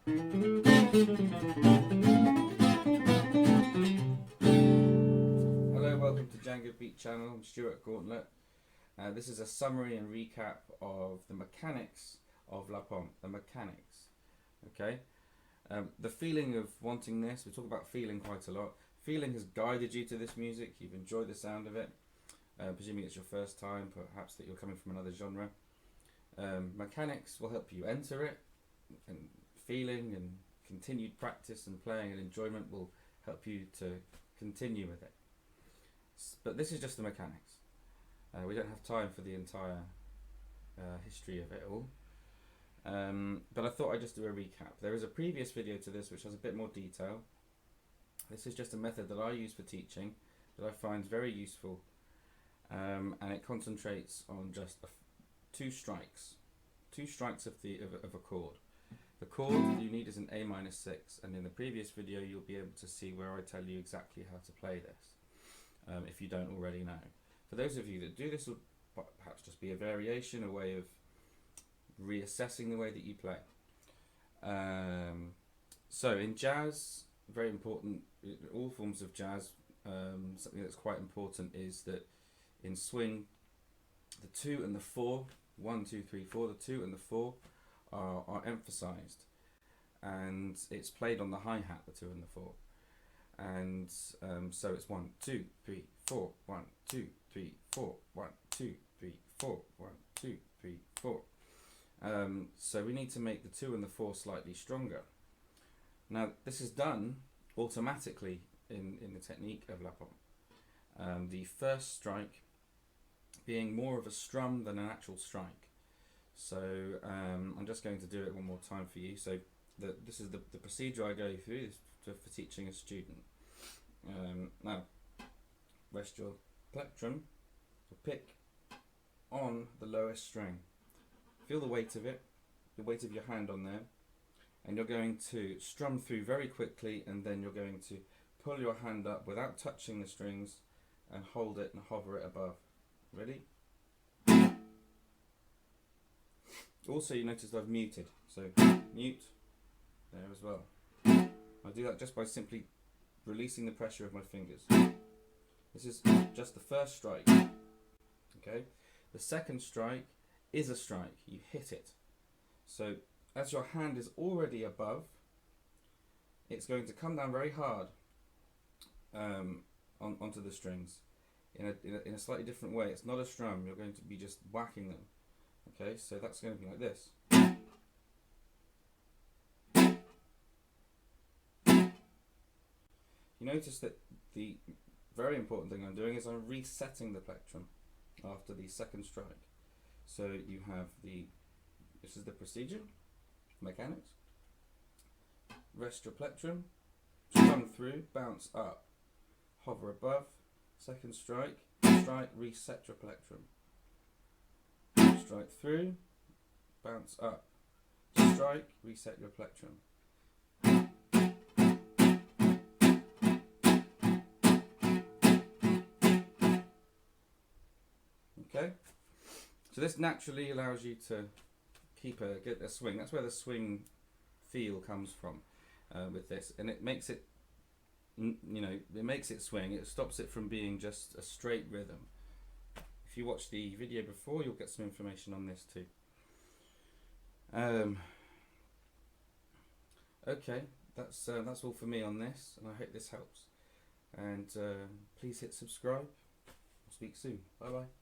Hello, welcome to Django Beat channel. I'm Stuart Gauntlet. This is a summary and recap of the mechanics of La Pompe. The mechanics. Okay. The feeling of wanting this, we talk about feeling quite a lot. Feeling has guided you to this music. You've enjoyed the sound of it. Presuming it's your first time, perhaps that you're coming from another genre. Mechanics will help you enter it, and feeling and continued practice and playing and enjoyment will help you to continue with it. But this is just the mechanics. We don't have time for the entire history of it all. But I thought I'd just do a recap. There is a previous video to this which has a bit more detail. This is just a method that I use for teaching that I find very useful, and it concentrates on just two strikes of a chord. The chord you need is an A-6, and in the previous video you'll be able to see where I tell you exactly how to play this, if you don't already know. For those of you that do, this will perhaps just be a variation, a way of reassessing the way that you play. So in jazz, very important, all forms of jazz, something that's quite important is that in swing, the 2 and the 4, 1, 2, 3, 4, the 2 and the 4 are emphasized, and it's played on the hi-hat, the 2 and the 4, and so it's 1, 2, 3, 4, 1, 2, 3, 4, 1, 2, 3, 4, 1, 2, 3, 4. So we need to make the 2 and the 4 slightly stronger. Now this is done automatically in the technique of La Pompe. The first strike being more of a strum than an actual strike. So I'm just going to do it one more time for you. So this is the procedure I go through for teaching a student. Now rest your plectrum, pick on the lowest string. Feel the weight of it, the weight of your hand on there, and you're going to strum through very quickly, and then you're going to pull your hand up without touching the strings and hold it and hover it above. Ready? Also, you notice I've muted, so mute there as well. I do that just by simply releasing the pressure of my fingers. This is just the first strike. Okay, the second strike is a strike. You hit it. So as your hand is already above, it's going to come down very hard onto the strings in a slightly different way. It's not a strum. You're going to be just whacking them. Okay, so that's going to be like this. You notice that the very important thing I'm doing is I'm resetting the plectrum after the second strike. So you have this is the procedure, mechanics. Rest your plectrum, strum through, bounce up, hover above, second strike, reset your plectrum. Strike through, bounce up, strike, reset your plectrum. Okay, so this naturally allows you to get a swing. That's where the swing feel comes from with this, and it makes it, it makes it swing. It stops it from being just a straight rhythm. If you watch the video before, you'll get some information on this too. Okay, that's all for me on this, and I hope this helps. And please hit subscribe. I'll speak soon. Bye bye.